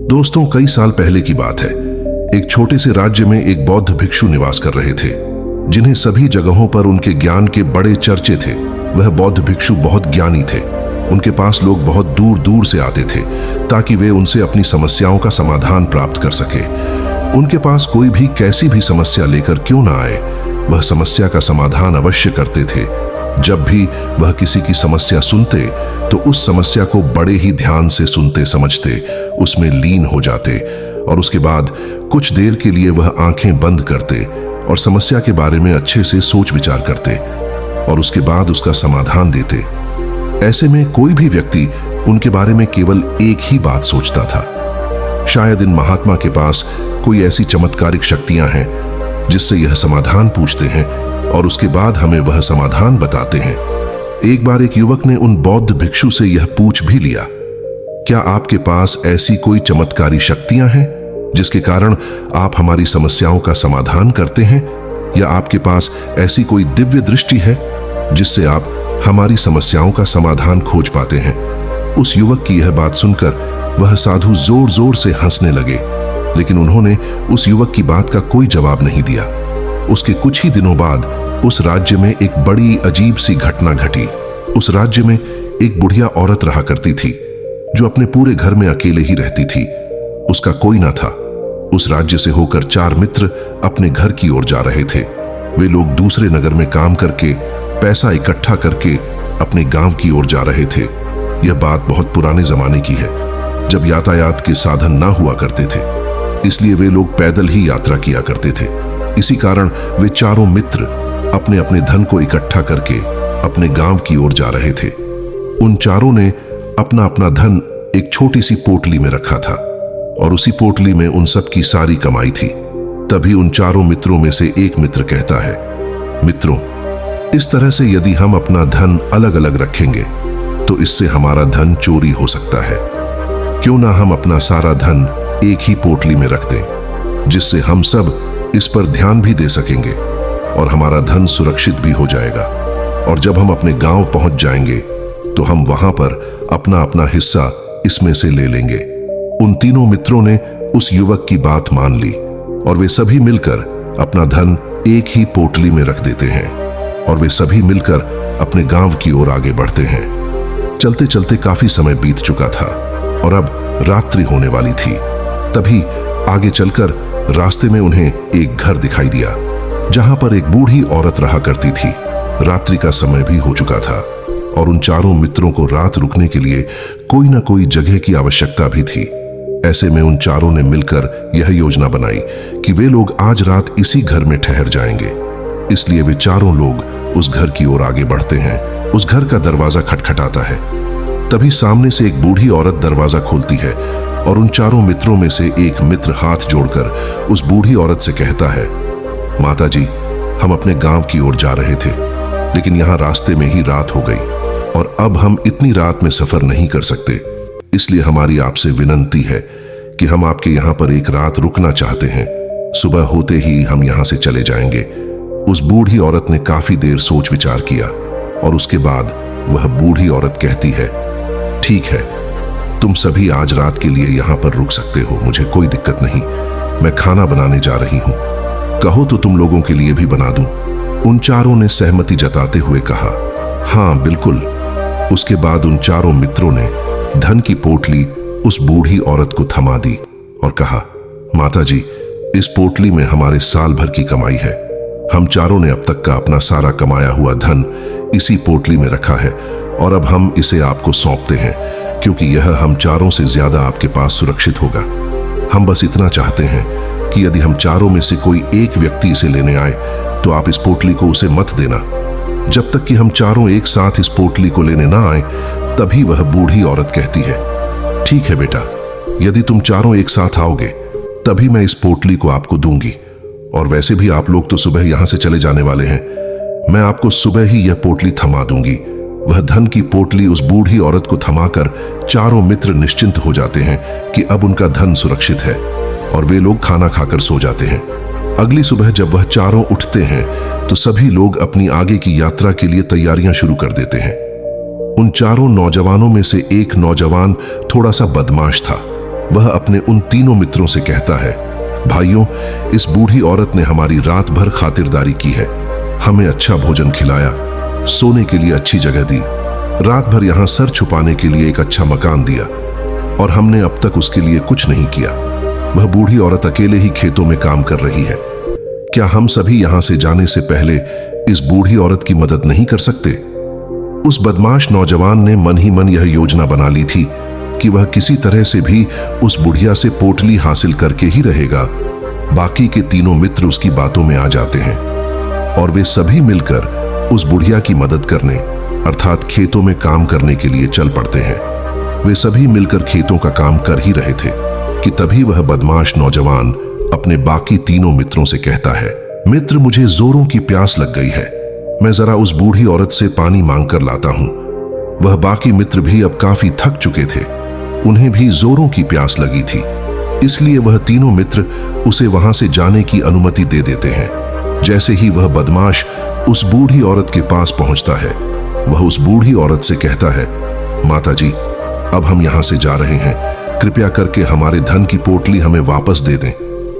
दोस्तों, कई साल पहले की बात है। एक छोटे से राज्य में एक बौद्ध भिक्षु निवास कर रहे थे, जिन्हें सभी जगहों पर उनके ज्ञान के बड़े चर्चे थे। वह बौद्ध भिक्षु बहुत ज्ञानी थे। उनके पास लोग बहुत दूर दूर से आते थे ताकि वे उनसे अपनी समस्याओं का समाधान प्राप्त कर सके। उनके पास कोई भी कैसी भी समस्या लेकर क्यों ना आए, वह समस्या का समाधान अवश्य करते थे। जब भी वह किसी की समस्या सुनते तो उस समस्या को बड़े ही ध्यान से सुनते समझते, उसमें लीन हो जाते और उसके बाद कुछ देर के लिए वह आंखें बंद करते और समस्या के बारे में अच्छे से सोच विचार करते और उसके बाद उसका समाधान देते। ऐसे में कोई भी व्यक्ति उनके बारे में केवल एक ही बात सोचता था, शायद इन महात्मा के पास कोई ऐसी चमत्कारिक शक्तियां हैं जिससे यह समाधान पूछते हैं और उसके बाद हमें वह समाधान बताते हैं। एक बार एक युवक ने उन बौद्ध भिक्षु से यह पूछ भी लिया, क्या आपके पास ऐसी कोई चमत्कारी शक्तियां हैं जिसके कारण आप हमारी समस्याओं का समाधान करते हैं, या आपके पास ऐसी कोई दिव्य दृष्टि है जिससे आप हमारी समस्याओं का समाधान खोज पाते हैं। उस युवक की यह बात सुनकर वह साधु जोर जोर से हंसने लगे, लेकिन उन्होंने उस युवक की बात का कोई जवाब नहीं दिया। उसके कुछ ही दिनों बाद उस राज्य में एक बड़ी अजीब सी घटना घटी। उस राज्य में एक बुढ़िया औरत रहा करती थी जो अपने पूरे घर में अकेले ही रहती थी। उसका कोई ना था। उस राज्य से होकर 4 मित्र अपने घर की ओर जा रहे थे। वे लोग दूसरे नगर में काम करके पैसा इकट्ठा करके अपने गांव की ओर जा रहे थे। यह बात बहुत पुराने जमाने की है, जब यातायात के साधन ना हुआ करते थे, इसलिए वे लोग पैदल ही यात्रा किया करते थे। इसी कारण वे चारों मित्र अपने अपने धन को इकट्ठा करके अपने गांव की ओर जा रहे थे। उन चारों ने अपना अपना धन एक छोटी सी पोटली में रखा था और उसी पोटली में उन सब की सारी कमाई थी। तभी उन चारों मित्रों में से एक मित्र कहता है, मित्रों, इस तरह से यदि हम अपना धन अलग अलग रखेंगे तो इससे हमारा धन चोरी हो सकता है। क्यों ना हम अपना सारा धन एक ही पोटली में रख दें, जिससे हम सब इस पर ध्यान भी दे सकेंगे और हमारा धन सुरक्षित भी हो जाएगा। और जब हम अपने गांव पहुंच जाएंगे तो हम वहां पर अपना अपना हिस्सा इसमें से ले लेंगे। उन तीनों मित्रों ने उस युवक की बात मान ली और वे सभी मिलकर अपना धन एक ही पोटली में रख देते हैं और वे सभी मिलकर अपने गांव की ओर आगे बढ़ते हैं। चलते चलते काफी समय बीत चुका था और अब रात्रि होने वाली थी। तभी आगे चलकर रास्ते में उन्हें एक घर दिखाई दिया जहां पर एक बूढ़ी औरत रहा करती थी। रात्रि का समय भी हो चुका था और उन चारों मित्रों को रात रुकने के लिए कोई ना कोई जगह की आवश्यकता भी थी। ऐसे में उन चारों ने मिलकर यह योजना बनाई कि वे लोग आज रात इसी घर में ठहर जाएंगे। इसलिए वे चारों लोग उस घर की ओर आगे बढ़ते हैं। उस घर का दरवाजा खटखटाता है। तभी सामने से एक बूढ़ी औरत दरवाजा खोलती है और उन चारों मित्रों में से एक मित्र हाथ जोड़कर उस बूढ़ी औरत से कहता है, माता जी, हम अपने गांव की ओर जा रहे थे, लेकिन यहाँ रास्ते में ही रात हो गई और अब हम इतनी रात में सफर नहीं कर सकते। इसलिए हमारी आपसे विनंती है कि हम आपके यहाँ पर एक रात रुकना चाहते हैं। सुबह होते ही हम यहाँ से चले जाएंगे। उस बूढ़ी औरत ने काफी देर सोच विचार किया और उसके बाद वह बूढ़ी औरत कहती है, ठीक है, तुम सभी आज रात के लिए यहाँ पर रुक सकते हो, मुझे कोई दिक्कत नहीं। मैं खाना बनाने जा रही हूँ, कहो तो तुम लोगों के लिए भी बना दूं। उन चारों ने सहमति जताते हुए कहा, हाँ बिल्कुल। उसके बाद उन चारों मित्रों ने धन की पोटली उस बूढ़ी औरत को थमा दी और कहा, माता जी, इस पोटली में हमारे साल भर की कमाई है। हम चारों ने अब तक का अपना सारा कमाया हुआ धन इसी पोटली में रखा है और अब हम इसे आपको सौंपते हैं, क्योंकि यह हम चारों से ज्यादा आपके पास सुरक्षित होगा। हम बस इतना चाहते हैं कि यदि हम चारों में से कोई एक व्यक्ति इसे लेने आए तो आप इस पोटली को उसे मत देना। जब तक कि हम चारों एक साथ इस पोटली को लेने ना आए, तभी वह बूढ़ी औरत कहती है, ठीक है बेटा, यदि तुम चारों एक साथ आओगे तभी मैं इस पोटली को आपको दूंगी। और वैसे भी आप लोग तो सुबह यहां से चले जाने वाले हैं, मैं आपको सुबह ही यह पोटली थमा दूंगी। वह धन की पोटली उस बूढ़ी औरत को थमाकर चारों मित्र निश्चिंत हो जाते हैं कि अब उनका धन सुरक्षित है और वे लोग खाना खाकर सो जाते हैं। अगली सुबह जब वह चारों उठते हैं तो सभी लोग अपनी आगे की यात्रा के लिए तैयारियां शुरू कर देते हैं। उन चारों नौजवानों में से एक नौजवान थोड़ा सा बदमाश था वह अपने उन तीनों मित्रों से कहता है, भाइयों, इस बूढ़ी औरत ने हमारी रात भर खातिरदारी की है, हमें अच्छा भोजन खिलाया, सोने के लिए अच्छी जगह दी, रात भर यहां सर छुपाने के लिए एक अच्छा मकान दिया, और हमने अब तक उसके लिए कुछ नहीं किया। वह बूढ़ी औरत अकेले ही खेतों में काम कर रही है। क्या हम सभी यहां से जाने से पहले इस बूढ़ी औरत की मदद नहीं कर सकते? उस बदमाश नौजवान ने मन ही मन यह योजना बना ली थी कि वह किसी तरह से भी उस बुढ़िया से पोटली हासिल करके ही रहेगा। बाकी के तीनों मित्र उसकी बातों में आ जाते हैं और वे सभी मिलकर उस बुढ़िया की मदद करने अर्थात खेतों में काम करने के लिए चल पड़ते हैं। वे सभी मिलकर खेतों का काम कर ही रहे थे कि तभी वह बदमाश नौजवान अपने बाकी तीनों मित्रों से कहता है, मित्र, मुझे जोरों की प्यास लग गई है, मैं जरा उस बूढ़ी औरत से पानी मांग कर लाता हूं। वह बाकी मित्र भी अब काफी थक चुके थे, उन्हें भी जोरों की प्यास लगी थी, इसलिए वह तीनों मित्र उसे वहां से जाने की अनुमति दे देते हैं। जैसे ही वह बदमाश उस बूढ़ी औरत के पास पहुंचता है, वह उस बूढ़ी औरत से कहता है, माता जी, अब हम यहां से जा रहे हैं, कृपया करके हमारे धन की पोटली हमें वापस दे दें।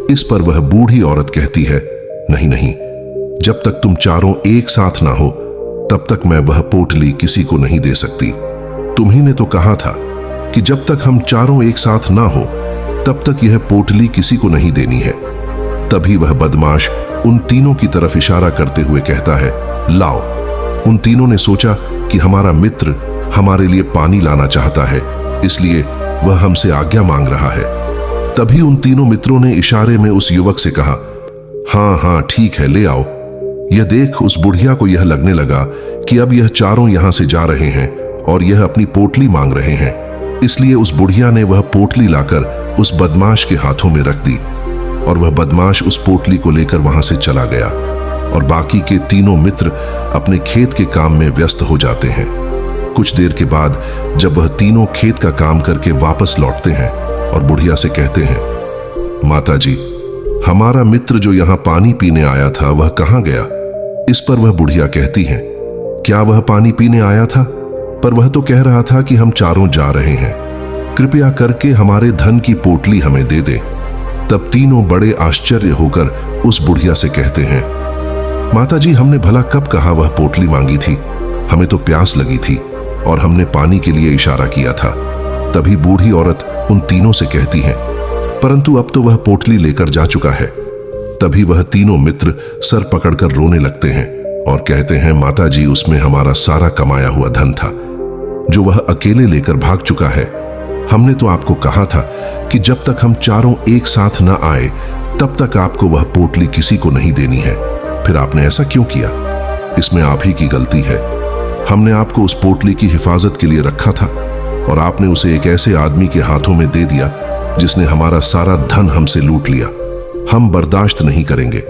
इस पर वह बूढ़ी औरत कहती है, नहीं नहीं, जब तक तुम चारों एक साथ ना हो तब तक मैं वह पोटली किसी को नहीं दे सकती। तुम्ही ने तो कहा था कि जब तक हम चारों एक साथ ना हो तब तक यह पोटली किसी को नहीं देनी है। तभी वह बदमाश उन तीनों की तरफ इशारा करते हुए कहता है, लाओ। उन तीनों ने सोचा कि हमारा मित्र हमारे लिए पानी लाना चाहता है, इसलिए वह हमसे आज्ञा मांग रहा है। तभी उन तीनों मित्रों ने इशारे में उस युवक से कहा, हाँ हाँ ठीक है, ले आओ। यह देख उस बुढ़िया को यह लगने लगा कि अब यह चारों यहां से जा रहे हैं और यह अपनी पोटली मांग रहे हैं, इसलिए उस बुढ़िया ने वह पोटली लाकर उस बदमाश के हाथों में रख दी और वह बदमाश उस पोटली को लेकर वहां से चला गया और बाकी के तीनों मित्र अपने खेत के काम में व्यस्त हो जाते हैं। कुछ देर के बाद जब वह तीनों खेत का काम करके वापस लौटते हैं और बुढ़िया से कहते हैं, माता जी, हमारा मित्र जो यहाँ पानी पीने आया था वह कहाँ गया? इस पर वह बुढ़िया कहती है, क्या वह पानी पीने आया था? पर वह तो कह रहा था कि हम चारों जा रहे हैं, कृपया करके हमारे धन की पोटली हमें दे दे। तब तीनों बड़े आश्चर्य होकर उस बुढ़िया से कहते हैं, माता जी, हमने भला कब कहा वह पोटली मांगी थी? हमें तो प्यास लगी थी और हमने पानी के लिए इशारा किया था। तभी बूढ़ी औरत उन तीनों से कहती है, परंतु अब तो वह पोटली लेकर जा चुका है। तभी वह तीनों मित्र सर पकड़कर रोने लगते हैं और कहते हैं, माता जी, उसमें हमारा सारा कमाया हुआ धन था जो वह अकेले लेकर भाग चुका है। हमने तो आपको कहा था कि जब तक हम चारों एक साथ न आए तब तक आपको वह पोटली किसी को नहीं देनी है, फिर आपने ऐसा क्यों किया? इसमें आप ही की गलती है। हमने आपको उस पोटली की हिफाजत के लिए रखा था और आपने उसे एक ऐसे आदमी के हाथों में दे दिया जिसने हमारा सारा धन हमसे लूट लिया। हम बर्दाश्त नहीं करेंगे।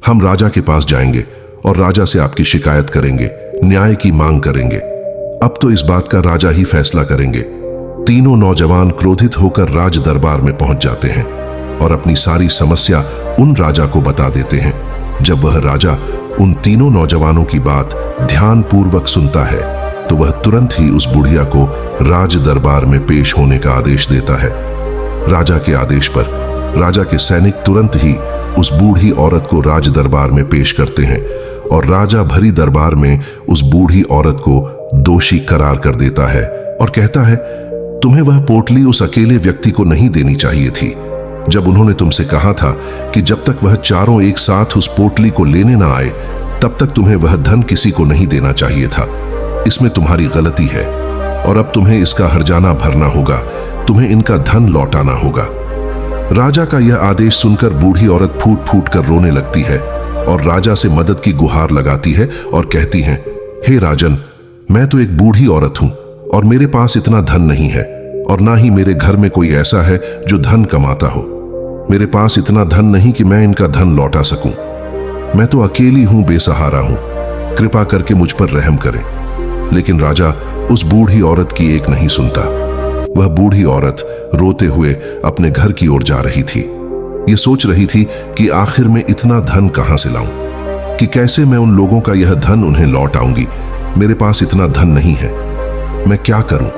हम राजा के पास जाएंगे और राजा से आपकी शिकायत करेंगे, न्याय की मांग करेंगे। अब तो इस बात का राजा ही फैसला करेंगे। तीनों नौजवान क्रोधित होकर राज दरबार में पहुंच जाते हैं और अपनी सारी समस्या उन राजा को बता देते हैं। जब वह राजा उन तीनों नौजवानों की बात ध्यानपूर्वक सुनता है तो वह तुरंत ही उस बुढ़िया को राज दरबार में पेश होने का आदेश देता है। राजा के आदेश पर राजा के सैनिक तुरंत ही उस बूढ़ी औरत को राज दरबार में पेश करते हैं और राजा भरी दरबार में उस बूढ़ी औरत को दोषी करार कर देता है और कहता है, तुम्हें वह पोटली उस अकेले व्यक्ति को नहीं देनी चाहिए थी। जब उन्होंने तुमसे कहा था कि जब तक वह चारों एक साथ उस पोटली को लेने ना आए तब तक तुम्हें वह धन किसी को नहीं देना चाहिए था। इसमें तुम्हारी गलती है और अब तुम्हें इसका हर्जाना भरना होगा, तुम्हें इनका धन लौटाना होगा। राजा का यह आदेश सुनकर बूढ़ी औरत फूट फूट कर रोने लगती है और राजा से मदद की गुहार लगाती है और कहती है, हे राजन, मैं तो एक बूढ़ी औरत हूं और मेरे पास इतना धन नहीं है और ना ही मेरे घर में कोई ऐसा है जो धन कमाता हो। मेरे पास इतना धन नहीं कि मैं इनका धन लौटा सकूं। मैं तो अकेली हूं, बेसहारा हूं, कृपा करके मुझ पर रहम करें। लेकिन राजा उस बूढ़ी औरत की एक नहीं सुनता। वह बूढ़ी औरत रोते हुए अपने घर की ओर जा रही थी। ये सोच रही थी कि आखिर में इतना धन कहां से लाऊं, कि कैसे मैं उन लोगों का यह धन उन्हें लौट आऊंगी। मेरे पास इतना धन नहीं है। मैं क्या करूं,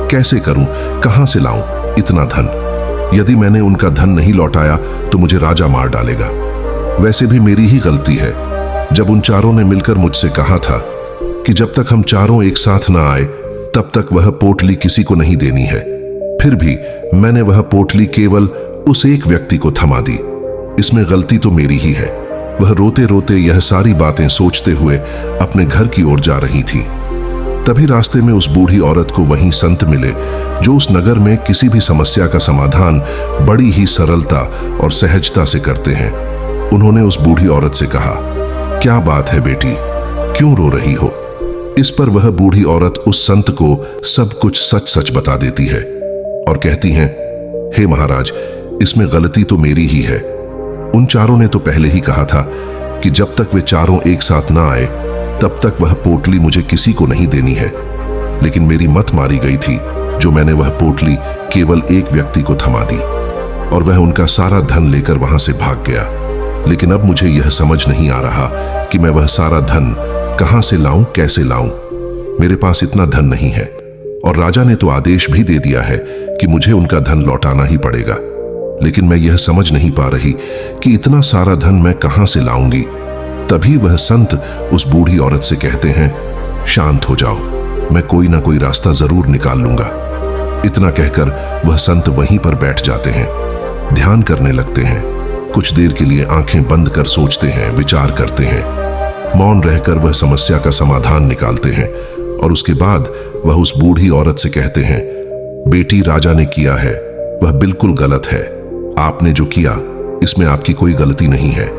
कैसे करूं, कहां से लाऊं इतना धन? यदि मैंने उनका धन नहीं लौटाया तो मुझे राजा मार डालेगा। वैसे भी मेरी ही गलती है। जब उन चारों ने मिलकर मुझसे कहा था कि जब तक हम चारों एक साथ ना आए तब तक वह पोटली किसी को नहीं देनी है, फिर भी मैंने वह पोटली केवल उस एक व्यक्ति को थमा दी। इसमें गलती तो मेरी ही है। वह रोते रोते यह सारी बातें सोचते हुए अपने घर की ओर जा रही थी। तभी रास्ते में उस बूढ़ी औरत को वहीं संत मिले जो उस नगर में किसी भी समस्या का समाधान बड़ी ही सरलता और सहजता से करते हैं। उन्होंने उस बूढ़ी औरत से कहा, क्या बात है बेटी, क्यों रो रही हो? इस पर वह बूढ़ी औरत उस संत को सब कुछ सच सच बता देती है और कहती हैं, हे महाराज, इसमें गलती तो मेरी ही है। उन चारों ने तो पहले ही कहा था कि जब तक वे चारों एक साथ ना आए तब तक वह पोटली मुझे किसी को नहीं देनी है, लेकिन मेरी मत मारी गई थी जो मैंने वह पोटली केवल एक व्यक्ति को थमा दी और वह उनका सारा धन लेकर वहां से भाग गया। लेकिन अब मुझे यह समझ नहीं आ रहा कि मैं वह सारा धन कहां से लाऊं, कैसे लाऊं। मेरे पास इतना धन नहीं है और राजा ने तो आदेश भी दे दिया है कि मुझे उनका धन लौटाना ही पड़ेगा, लेकिन मैं यह समझ नहीं पा रही कि इतना सारा धन मैं कहां से लाऊंगी। तभी वह संत उस बूढ़ी औरत से कहते हैं, शांत हो जाओ, मैं कोई ना कोई रास्ता जरूर निकाल लूंगा। इतना कहकर वह संत वहीं पर बैठ जाते हैं, ध्यान करने लगते हैं। कुछ देर के लिए आंखें बंद कर सोचते हैं, विचार करते हैं। मौन रहकर वह समस्या का समाधान निकालते हैं और उसके बाद वह उस बूढ़ी औरत से कहते हैं, बेटी, राजा ने किया है वह बिल्कुल गलत है। आपने जो किया इसमें आपकी कोई गलती नहीं है।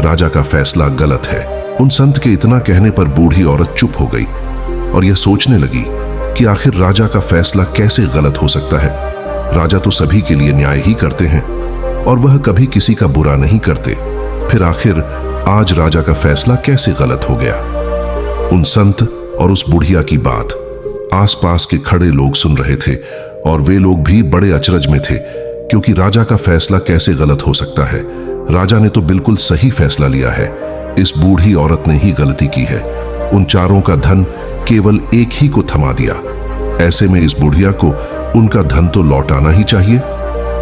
राजा का फैसला गलत है। उन संत के इतना कहने पर बूढ़ी औरत चुप हो गई और यह सोचने लगी कि आखिर राजा का फैसला कैसे गलत हो सकता है। राजा तो सभी के लिए न्याय ही करते हैं और वह कभी किसी का बुरा नहीं करते। फिर आखिर आज राजा का फैसला कैसे गलत हो गया? उन संत और उस बुढ़िया की बात आसपास के खड़े लोग सुन रहे थे और वे लोग भी बड़े अचरज में थे, क्योंकि राजा का फैसला कैसे गलत हो सकता है? राजा ने तो बिल्कुल सही फैसला लिया है। इस बूढ़ी औरत ने ही गलती की है। उन चारों का धन केवल एक ही को थमा दिया। ऐसे में इस बुढ़िया को उनका धन तो लौटाना ही चाहिए।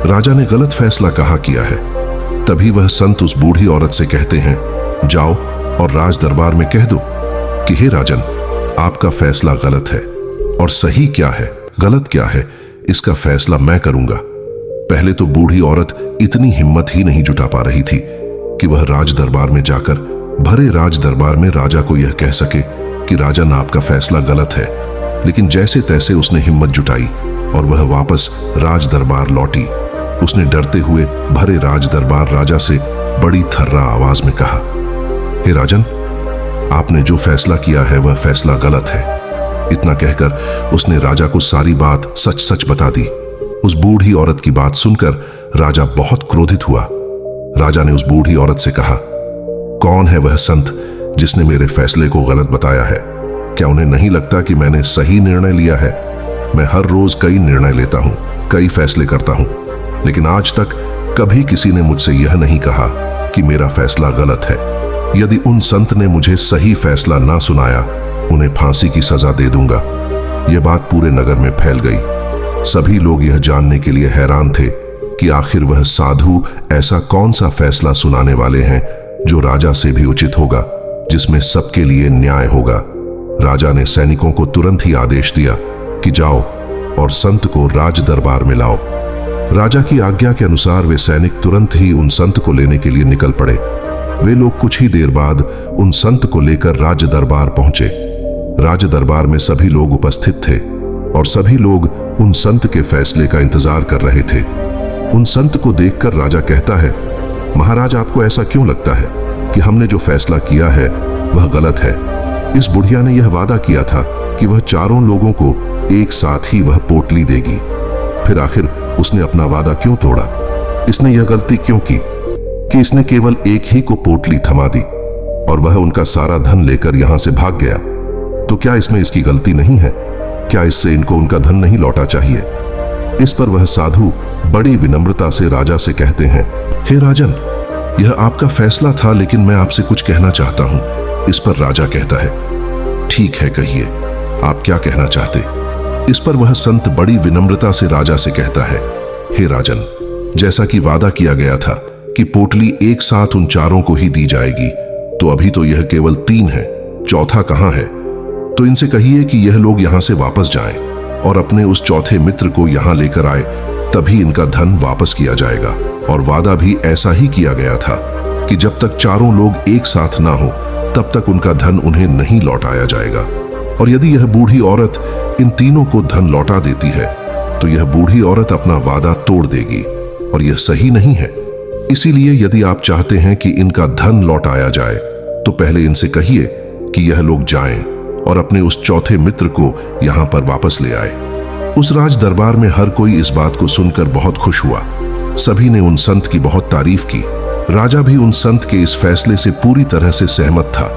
राजा ने गलत फैसला कहाँ किया है? तभी वह संत उस बूढ़ी औरत से कहते हैं, जाओ और राज दरबार में कह दो कि हे राजन, आपका फैसला गलत है और सही क्या है, गलत क्या है, इसका फैसला मैं करूंगा। पहले तो बूढ़ी औरत इतनी हिम्मत ही नहीं जुटा पा रही थी कि वह राज दरबार में जाकर भरे राज दरबार में राजा को यह कह सके कि राजन, आपका फैसला गलत है। लेकिन जैसे तैसे उसने हिम्मत जुटाई और वह वापस राज दरबार लौटी। उसने डरते हुए भरे राज दरबार राजा से बड़ी थर्रा आवाज में कहा, हे राजन, आपने जो फैसला किया है वह फैसला गलत है। इतना कहकर उसने राजा को सारी बात सच सच बता दी। उस बूढ़ी औरत की बात सुनकर राजा बहुत क्रोधित हुआ। राजा ने उस बूढ़ी औरत से कहा, कौन है वह संत जिसने मेरे फैसले को गलत बताया है? क्या उन्हें नहीं लगता कि मैंने सही निर्णय लिया है? मैं हर रोज कई निर्णय लेता हूं, कई फैसले करता हूं, लेकिन आज तक कभी किसी ने मुझसे यह नहीं कहा कि मेरा फैसला गलत है। यदि उन संत ने मुझे सही फैसला ना सुनाया, उन्हें फांसी की सजा दे दूंगा। यह बात पूरे नगर में फैल गई। सभी लोग यह जानने के लिए हैरान थे कि आखिर वह साधु ऐसा कौन सा फैसला सुनाने वाले हैं जो राजा से भी उचित होगा, जिसमें सबके लिए न्याय होगा। राजा ने सैनिकों को तुरंत ही आदेश दिया कि जाओ और संत को राज दरबार में लाओ। राजा की आज्ञा के अनुसार वे सैनिक तुरंत ही उन संत को लेने के लिए निकल पड़े। वे लोग कुछ ही देर बाद उन संत को लेकर राज दरबार पहुंचे। राज दरबार में सभी लोग उपस्थित थे और सभी लोग उन संत के फैसले का इंतजार कर रहे थे। उन संत को देखकर राजा कहता है, महाराज, आपको ऐसा क्यों लगता है कि हमने जो फैसला किया है वह गलत है? इस बुढ़िया ने यह वादा किया था कि वह चारों लोगों को एक साथ ही वह पोटली देगी। फिर आखिर उसने अपना वादा क्यों तोड़ा? इसने यह गलती क्यों की कि इसने केवल एक ही को पोटली थमा दी और वह उनका सारा धन लेकर यहां से भाग गया? तो क्या इसमें इसकी गलती नहीं है? क्या इससे इनको उनका धन नहीं लौटा चाहिए? इस पर वह साधु बड़ी विनम्रता से राजा से कहते हैं, हे राजन, यह आपका फैसला था, लेकिन मैं आपसे कुछ कहना चाहता हूं। इस पर राजा कहता है, ठीक है, कहिए, आप क्या कहना चाहते? इस पर वह संत बड़ी विनम्रता से राजा से कहता है, हे राजन, जैसा कि वादा किया गया था कि पोटली एक साथ उन चारों को ही दी जाएगी, तो अभी तो यह केवल 3 है, चौथा कहां है? तो इनसे कहिए कि यह लोग यहां से वापस जाएं और अपने उस चौथे मित्र को यहां लेकर आए, तभी इनका धन वापस किया जाएगा। और वादा भी ऐसा ही किया गया था कि जब तक चारों लोग एक साथ ना हो तब तक उनका धन उन्हें नहीं लौटाया जाएगा। और यदि यह बूढ़ी औरत इन तीनों को धन लौटा देती है तो यह बूढ़ी औरत अपना वादा तोड़ देगी, और यह सही नहीं है। इसीलिए यदि आप चाहते हैं कि इनका धन लौटाया जाए तो पहले इनसे कहिए कि यह लोग जाएं और अपने उस चौथे मित्र को यहां पर वापस ले आए। उस राज दरबार में हर कोई इस बात को सुनकर बहुत खुश हुआ। सभी ने उन संत की बहुत तारीफ की। राजा भी उन संत के इस फैसले से पूरी तरह से सहमत था।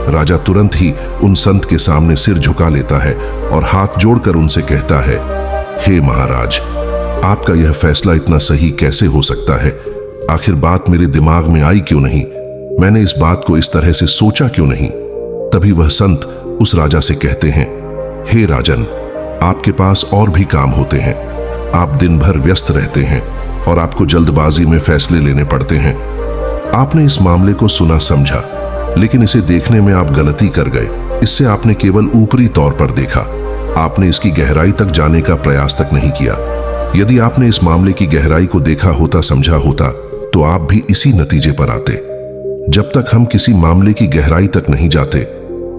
राजा तुरंत ही उन संत के सामने सिर झुका लेता है और हाथ जोड़कर उनसे कहता है, हे महाराज, आपका यह फैसला इतना सही कैसे हो सकता है? आखिर बात मेरे दिमाग में आई क्यों नहीं? मैंने इस बात को इस तरह से सोचा क्यों नहीं? तभी वह संत उस राजा से कहते हैं, हे राजन, आपके पास और भी काम होते हैं। आप दिन भर व्यस्त रहते हैं और आपको जल्दबाजी में फैसले लेने पड़ते हैं। आपने इस मामले को सुना समझा, लेकिन इसे देखने में आप गलती कर गए। इससे आपने केवल ऊपरी तौर पर देखा। आपने इसकी गहराई तक जाने का प्रयास तक नहीं किया। यदि आपने इस मामले की गहराई को देखा होता, समझा होता, तो आप भी इसी नतीजे पर आते। जब तक हम किसी मामले की गहराई तक नहीं जाते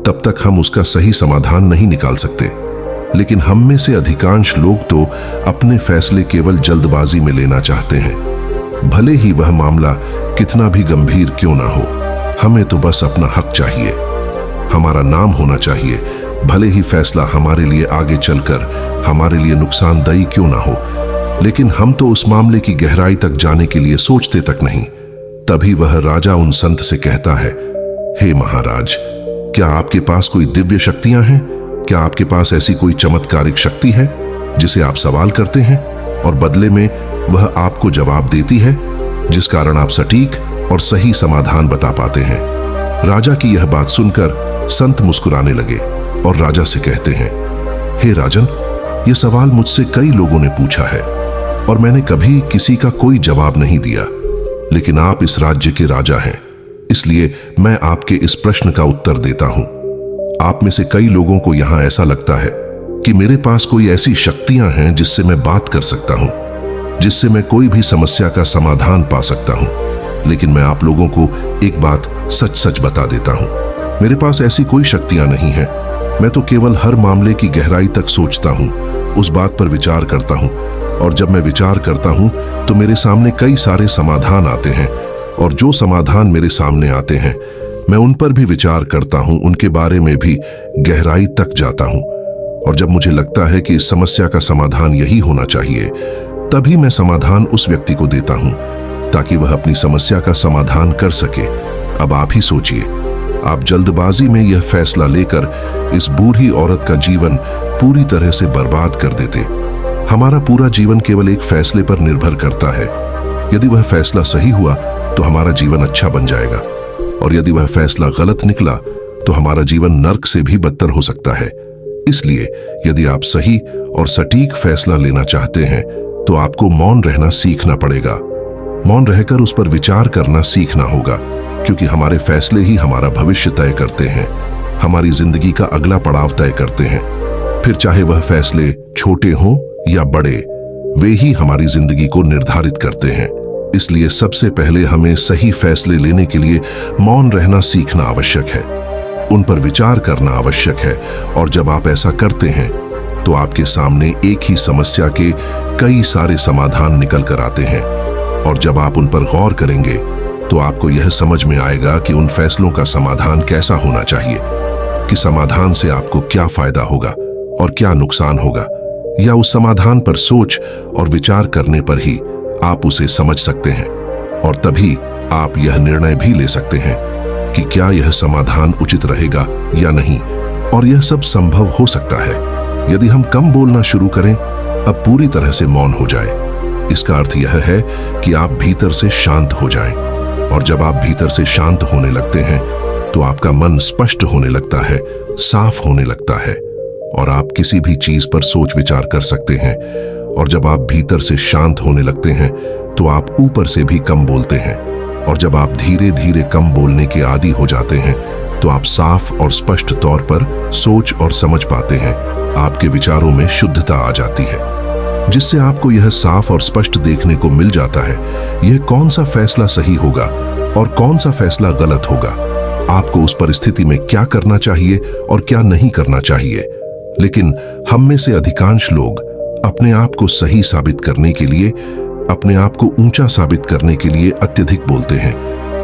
तब तक हम उसका सही समाधान नहीं निकाल सकते। लेकिन हम में से अधिकांश लोग तो अपने फैसले केवल जल्दबाजी में लेना चाहते हैं, भले ही वह मामला कितना भी गंभीर क्यों ना हो। हमें तो बस अपना हक चाहिए, हमारा नाम होना चाहिए, भले ही फैसला हमारे लिए आगे चलकर हमारे लिए नुकसानदायी क्यों ना हो। लेकिन हम तो उस मामले की गहराई तक जाने के लिए सोचते तक नहीं। तभी वह राजा उन संत से कहता है, हे महाराज, क्या आपके पास कोई दिव्य शक्तियां हैं? क्या आपके पास ऐसी कोई चमत्कारिक शक्ति है जिसे आप सवाल करते हैं और बदले में वह आपको जवाब देती है, जिस कारण आप सटीक और सही समाधान बता पाते हैं? राजा की यह बात सुनकर संत मुस्कुराने लगे और राजा से कहते हैं, हे राजन, यह सवाल मुझसे कई लोगों ने पूछा है और मैंने कभी किसी का कोई जवाब नहीं दिया, लेकिन आप इस राज्य के राजा हैं, इसलिए मैं आपके इस प्रश्न का उत्तर देता हूं। आप में से कई लोगों को यहां ऐसा लगता है कि मेरे पास कोई ऐसी शक्तियां हैं जिससे मैं बात कर सकता हूं, जिससे मैं कोई भी समस्या का समाधान पा सकता हूं। लेकिन मैं आप लोगों को एक बात सच सच बता देता हूं, मेरे पास ऐसी कोई शक्तियां नहीं हैं। मैं तो केवल हर मामले की गहराई तक सोचता हूं, उस बात पर विचार करता हूं, और जब मैं विचार करता हूं तो मेरे सामने कई सारे समाधान आते हैं, और जो समाधान मेरे सामने आते हैं मैं उन पर भी विचार करता हूं, उनके बारे में भी गहराई तक जाता हूं। और जब मुझे लगता है कि इस समस्या का समाधान यही होना चाहिए, तभी मैं समाधान उस व्यक्ति को देता हूं ताकि वह अपनी समस्या का समाधान कर सके। अब आप ही सोचिए, आप जल्दबाजी में यह फैसला लेकर इस बूढ़ी औरत का जीवन पूरी तरह से बर्बाद कर देते। हमारा पूरा जीवन केवल एक फैसले पर निर्भर करता है। यदि वह फैसला सही हुआ तो हमारा जीवन अच्छा बन जाएगा, और यदि वह फैसला गलत निकला तो हमारा जीवन नर्क से भी बदतर हो सकता है। इसलिए यदि आप सही और सटीक फैसला लेना चाहते हैं तो आपको मौन रहना सीखना पड़ेगा। मौन रहकर उस पर विचार करना सीखना होगा, क्योंकि हमारे फैसले ही हमारा भविष्य तय करते हैं, हमारी जिंदगी का अगला पड़ाव तय करते हैं। फिर चाहे वह फैसले छोटे हों या बड़े, वे ही हमारी जिंदगी को निर्धारित करते हैं। इसलिए सबसे पहले हमें सही फैसले लेने के लिए मौन रहना सीखना आवश्यक है, उन पर विचार करना आवश्यक है। और जब आप ऐसा करते हैं तो आपके सामने एक ही समस्या के कई सारे समाधान निकल कर आते हैं, और जब आप उन पर गौर करेंगे तो आपको यह समझ में आएगा कि उन फैसलों का समाधान कैसा होना चाहिए, कि समाधान से आपको क्या फायदा होगा और क्या नुकसान होगा, या उस समाधान पर सोच और विचार करने पर ही आप उसे समझ सकते हैं, और तभी आप यह निर्णय भी ले सकते हैं कि क्या यह समाधान उचित रहेगा या नहीं। और यह सब संभव हो सकता है यदि हम कम बोलना शुरू करें, अब पूरी तरह से मौन हो जाए। इसका अर्थ यह है कि आप भीतर से शांत हो जाएं, और जब आप भीतर से शांत होने लगते हैं तो आपका मन स्पष्ट होने लगता है, साफ होने लगता है, और आप किसी भी चीज पर सोच विचार कर सकते हैं। और जब आप भीतर से शांत होने लगते हैं तो आप ऊपर से भी कम बोलते हैं, और जब आप धीरे धीरे कम बोलने के आदी हो जाते हैं तो आप साफ और स्पष्ट तौर पर सोच और समझ पाते हैं। आपके विचारों में शुद्धता आ जाती है, जिससे आपको यह साफ और स्पष्ट देखने को मिल जाता है यह कौन सा फैसला सही होगा और कौन सा फैसला गलत होगा। आपको उस परिस्थिति में क्या करना चाहिए और क्या नहीं करना चाहिए। लेकिन हम में से अधिकांश लोग अपने आप को सही साबित करने के लिए, अपने आप को ऊंचा साबित करने के लिए अत्यधिक बोलते हैं,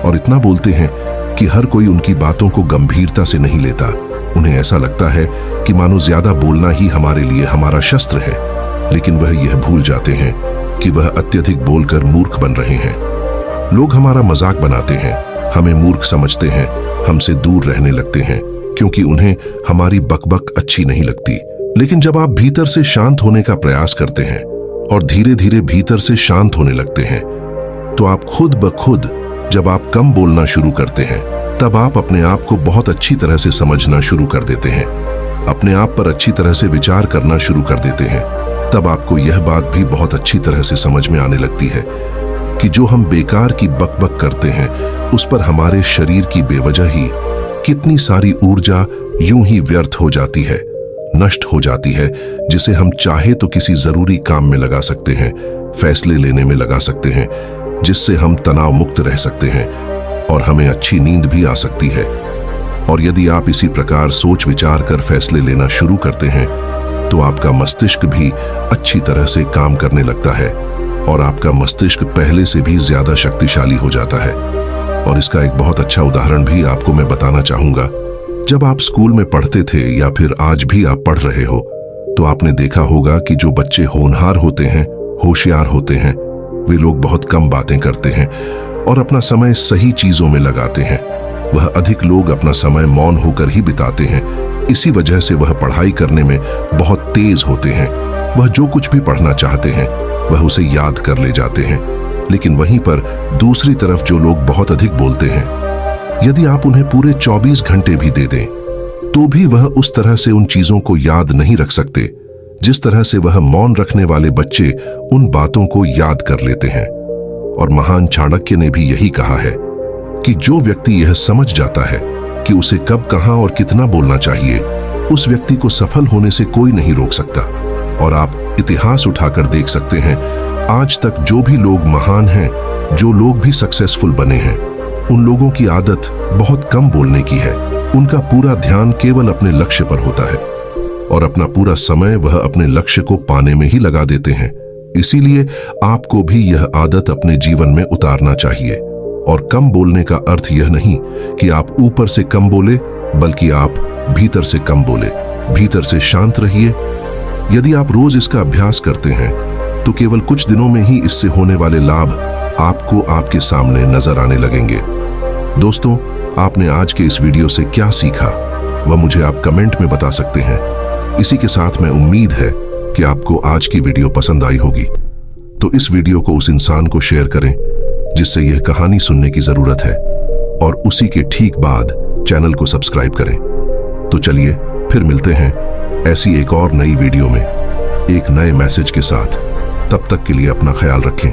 और इतना बोलते हैं कि हर कोई उनकी बातों को गंभीरता से नहीं लेता। उन्हें ऐसा लगता है कि मानो ज्यादा बोलना ही हमारे लिए हमारा शस्त्र है, लेकिन वह यह भूल जाते हैं कि वह अत्यधिक बोलकर मूर्ख बन रहे हैं। लोग हमारा मजाक बनाते हैं, हमें मूर्ख समझते हैं, हमसे दूर रहने लगते हैं, क्योंकि उन्हें हमारी बकबक अच्छी नहीं लगती। लेकिन जब आप भीतर से शांत होने का प्रयास करते हैं और धीरे धीरे भीतर से शांत होने लगते हैं, तो आप खुद ब खुद जब आप कम बोलना शुरू करते हैं, तब आप अपने आप को बहुत अच्छी तरह से समझना शुरू कर देते हैं, अपने आप पर अच्छी तरह से विचार करना शुरू कर देते हैं। तब आपको यह बात भी बहुत अच्छी तरह से समझ में आने लगती है कि जो हम बेकार की बकबक करते हैं उस पर हमारे शरीर की बेवजह ही कितनी सारी ऊर्जा यूं ही व्यर्थ हो जाती है, नष्ट हो जाती है, जिसे हम चाहे तो किसी जरूरी काम में लगा सकते हैं, फैसले लेने में लगा सकते हैं, जिससे हम तनाव मुक्त रह सकते हैं और हमें अच्छी नींद भी आ सकती है। और यदि आप इसी प्रकार सोच विचार कर फैसले लेना शुरू करते हैं तो आपका मस्तिष्क भी अच्छी तरह से काम करने लगता है, और आपका मस्तिष्क पहले से भी ज्यादा शक्तिशाली हो जाता है। और इसका एक बहुत अच्छा उदाहरण भी आपको मैं बताना चाहूंगा। जब आप स्कूल में पढ़ते थे या फिर आज भी आप पढ़ रहे हो, तो आपने देखा होगा कि जो बच्चे होनहार होते हैं, होशियार होते हैं, वे लोग बहुत कम बातें करते हैं और अपना समय सही चीजों में लगाते हैं। वह अधिक लोग अपना समय मौन होकर ही बिताते हैं। इसी वजह से वह पढ़ाई करने में बहुत तेज होते हैं। वह जो कुछ भी पढ़ना चाहते हैं वह उसे याद कर ले जाते हैं। लेकिन वहीं पर दूसरी तरफ जो लोग बहुत अधिक बोलते हैं, यदि आप उन्हें पूरे 24 घंटे भी दे दें तो भी वह उस तरह से उन चीजों को याद नहीं रख सकते जिस तरह से वह मौन रखने वाले बच्चे उन बातों को याद कर लेते हैं। और महान चाणक्य ने भी यही कहा है कि जो व्यक्ति यह समझ जाता है कि उसे कब, कहां और कितना बोलना चाहिए, उस व्यक्ति को सफल होने से कोई नहीं रोक सकता। और आप इतिहास उठाकर देख सकते हैं, आज तक जो भी लोग महान हैं, जो लोग भी सक्सेसफुल बने हैं, उन लोगों की आदत बहुत कम बोलने की है। उनका पूरा ध्यान केवल अपने लक्ष्य पर होता है और अपना पूरा समय वह अपने लक्ष्य को पाने में ही लगा देते हैं। इसीलिए आपको भी यह आदत अपने जीवन में उतारना चाहिए। और कम बोलने का अर्थ यह नहीं कि आप ऊपर से कम बोले, बल्कि आप भीतर से कम बोले, भीतर से शांत रहिए। यदि आप रोज इसका अभ्यास करते हैं तो केवल कुछ दिनों में ही इससे होने वाले लाभ आपको आपके सामने नजर आने लगेंगे। दोस्तों, आपने आज के इस वीडियो से क्या सीखा वह मुझे आप कमेंट में बता सकते हैं। इसी के साथ मैं उम्मीद है कि आपको आज की वीडियो पसंद आई होगी। तो इस वीडियो को उस इंसान को शेयर करें जिससे यह कहानी सुनने की जरूरत है, और उसी के ठीक बाद चैनल को सब्सक्राइब करें। तो चलिए फिर मिलते हैं ऐसी एक और नई वीडियो में एक नए मैसेज के साथ। तब तक के लिए अपना ख्याल रखें।